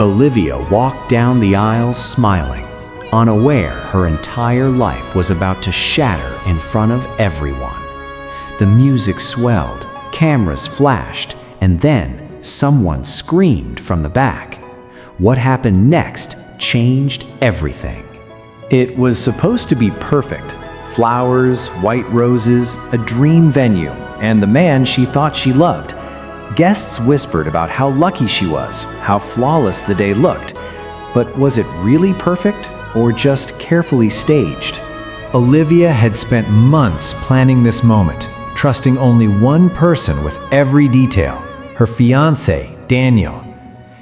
Olivia walked down the aisle smiling, unaware her entire life was about to shatter in front of everyone. The music swelled, cameras flashed, and then someone screamed from the back. What happened next changed everything. It was supposed to be perfect. Flowers, white roses, a dream venue, and the man she thought she loved. Guests whispered about how lucky she was, how flawless the day looked. But was it really perfect, or just carefully staged? Olivia had spent months planning this moment, trusting only one person with every detail, her fiancé, Daniel.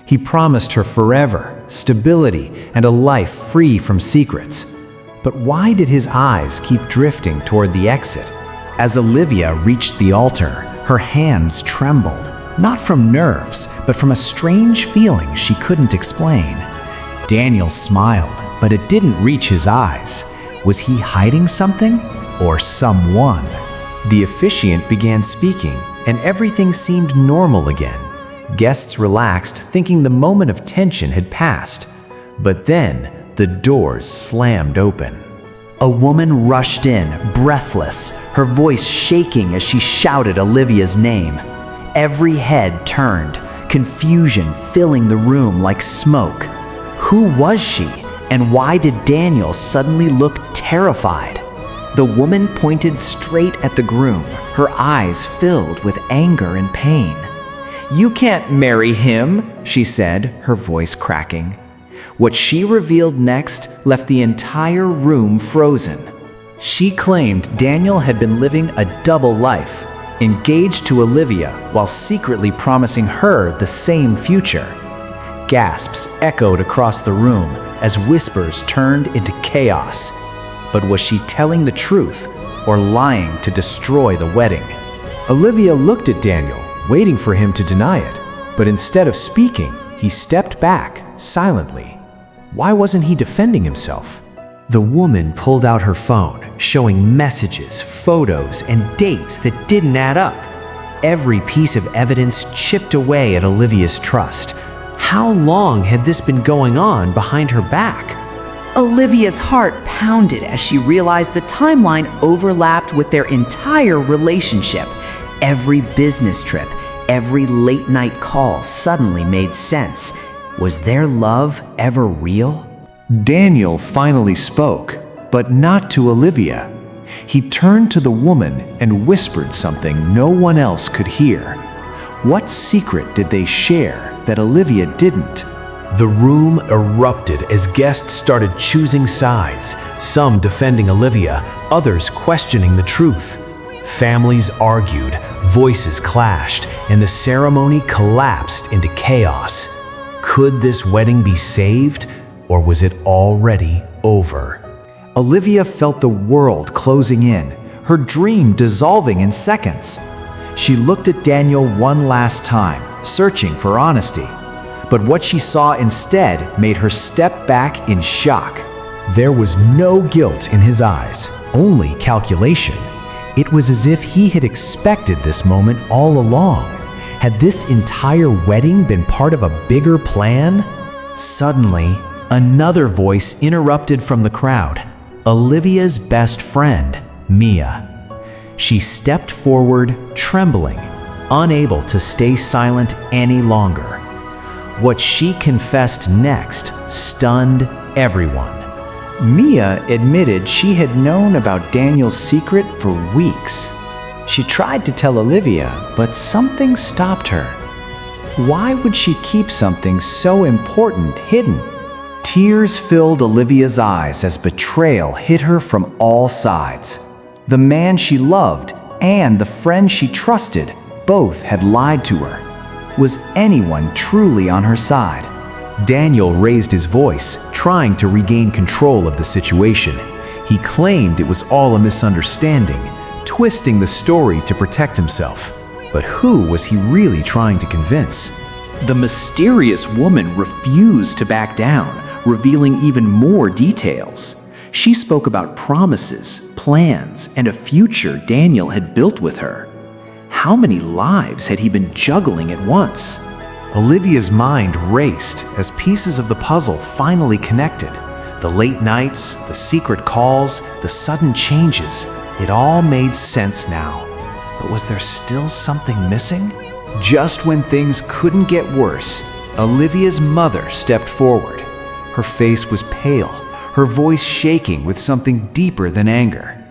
He promised her forever, stability, and a life free from secrets. But why did his eyes keep drifting toward the exit? As Olivia reached the altar, her hands trembled, not from nerves, but from a strange feeling she couldn't explain. Daniel smiled, but it didn't reach his eyes. Was he hiding something or someone? The officiant began speaking, and everything seemed normal again. Guests relaxed, thinking the moment of tension had passed. But then, the doors slammed open. A woman rushed in, breathless, her voice shaking as she shouted Olivia's name. Every head turned, confusion filling the room like smoke. Who was she, and why did Daniel suddenly look terrified? The woman pointed straight at the groom, her eyes filled with anger and pain. "You can't marry him," she said, her voice cracking. What she revealed next left the entire room frozen. She claimed Daniel had been living a double life, engaged to Olivia while secretly promising her the same future. Gasps echoed across the room as whispers turned into chaos. But was she telling the truth or lying to destroy the wedding? Olivia looked at Daniel, waiting for him to deny it. But instead of speaking, he stepped back, silently. Why wasn't he defending himself? The woman pulled out her phone, showing messages, photos, and dates that didn't add up. Every piece of evidence chipped away at Olivia's trust. How long had this been going on behind her back? Olivia's heart pounded as she realized the timeline overlapped with their entire relationship. Every business trip, every late-night call suddenly made sense. Was their love ever real? Daniel finally spoke, but not to Olivia. He turned to the woman and whispered something no one else could hear. What secret did they share that Olivia didn't? The room erupted as guests started choosing sides, some defending Olivia, others questioning the truth. Families argued, voices clashed, and the ceremony collapsed into chaos. Could this wedding be saved, or was it already over? Olivia felt the world closing in, her dream dissolving in seconds. She looked at Daniel one last time, searching for honesty. But what she saw instead made her step back in shock. There was no guilt in his eyes, only calculation. It was as if he had expected this moment all along. Had this entire wedding been part of a bigger plan? Suddenly, another voice interrupted from the crowd. Olivia's best friend, Mia. She stepped forward, trembling, unable to stay silent any longer. What she confessed next stunned everyone. Mia admitted she had known about Daniel's secret for weeks. She tried to tell Olivia, but something stopped her. Why would she keep something so important hidden? Tears filled Olivia's eyes as betrayal hit her from all sides. The man she loved and the friend she trusted both had lied to her. Was anyone truly on her side? Daniel raised his voice, trying to regain control of the situation. He claimed it was all a misunderstanding, twisting the story to protect himself. But who was he really trying to convince? The mysterious woman refused to back down, revealing even more details. She spoke about promises, plans, and a future Daniel had built with her. How many lives had he been juggling at once? Olivia's mind raced as pieces of the puzzle finally connected. The late nights, the secret calls, the sudden changes, it all made sense now. But was there still something missing? Just when things couldn't get worse, Olivia's mother stepped forward. Her face was pale, her voice shaking with something deeper than anger.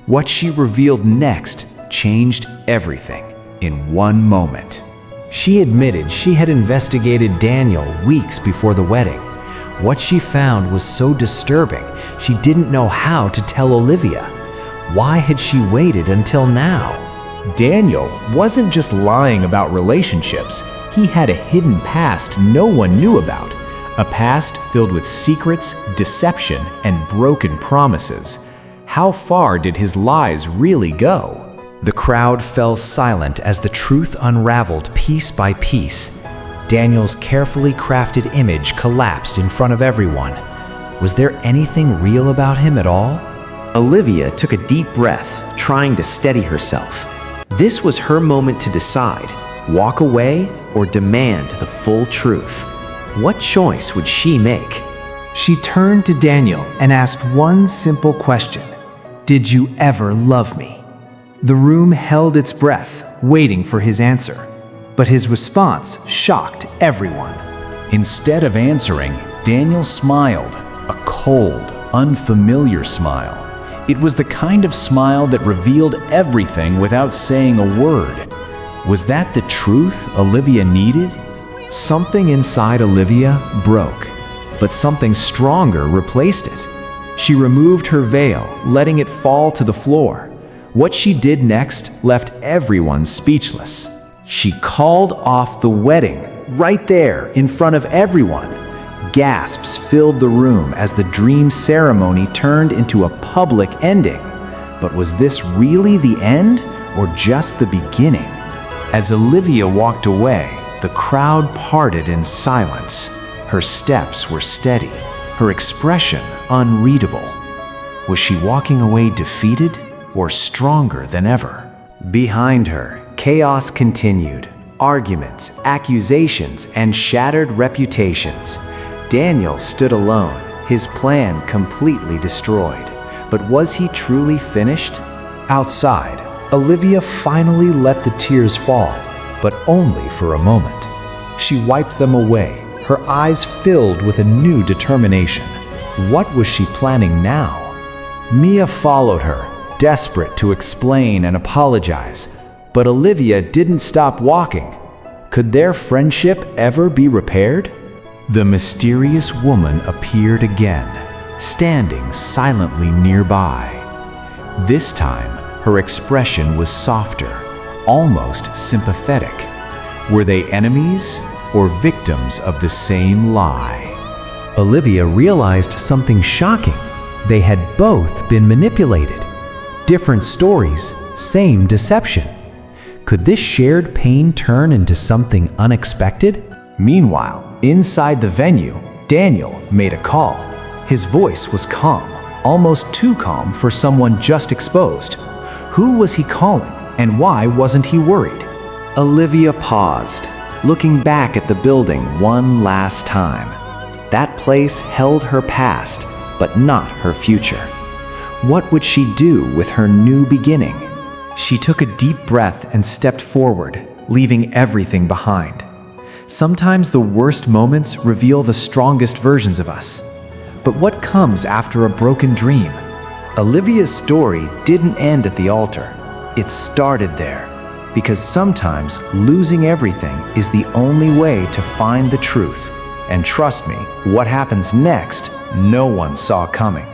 What she revealed next changed everything in one moment. She admitted she had investigated Daniel weeks before the wedding. What she found was so disturbing, she didn't know how to tell Olivia. Why had she waited until now? Daniel wasn't just lying about relationships. He had a hidden past no one knew about. A past filled with secrets, deception, and broken promises. How far did his lies really go? The crowd fell silent as the truth unraveled piece by piece. Daniel's carefully crafted image collapsed in front of everyone. Was there anything real about him at all? Olivia took a deep breath, trying to steady herself. This was her moment to decide, walk away or demand the full truth. What choice would she make? She turned to Daniel and asked one simple question. Did you ever love me? The room held its breath, waiting for his answer. But his response shocked everyone. Instead of answering, Daniel smiled, a cold, unfamiliar smile. It was the kind of smile that revealed everything without saying a word. Was that the truth Olivia needed? Something inside Olivia broke, but something stronger replaced it. She removed her veil, letting it fall to the floor. What she did next left everyone speechless. She called off the wedding, right there in front of everyone. Gasps filled the room as the dream ceremony turned into a public ending. But was this really the end, or just the beginning? As Olivia walked away, the crowd parted in silence. Her steps were steady, her expression unreadable. Was she walking away defeated, or stronger than ever? Behind her, chaos continued. Arguments, accusations, and shattered reputations. Daniel stood alone, his plan completely destroyed. But was he truly finished? Outside, Olivia finally let the tears fall, but only for a moment. She wiped them away, her eyes filled with a new determination. What was she planning now? Mia followed her, desperate to explain and apologize. But Olivia didn't stop walking. Could their friendship ever be repaired? The mysterious woman appeared again, standing silently nearby. This time, her expression was softer, almost sympathetic. Were they enemies or victims of the same lie? Olivia realized something shocking. They had both been manipulated. Different stories, same deception. Could this shared pain turn into something unexpected? Meanwhile, inside the venue, Daniel made a call. His voice was calm, almost too calm for someone just exposed. Who was he calling, and why wasn't he worried? Olivia paused, looking back at the building one last time. That place held her past, but not her future. What would she do with her new beginning? She took a deep breath and stepped forward, leaving everything behind. Sometimes the worst moments reveal the strongest versions of us. But what comes after a broken dream? Olivia's story didn't end at the altar. It started there, because sometimes losing everything is the only way to find the truth. And trust me, what happens next, no one saw coming.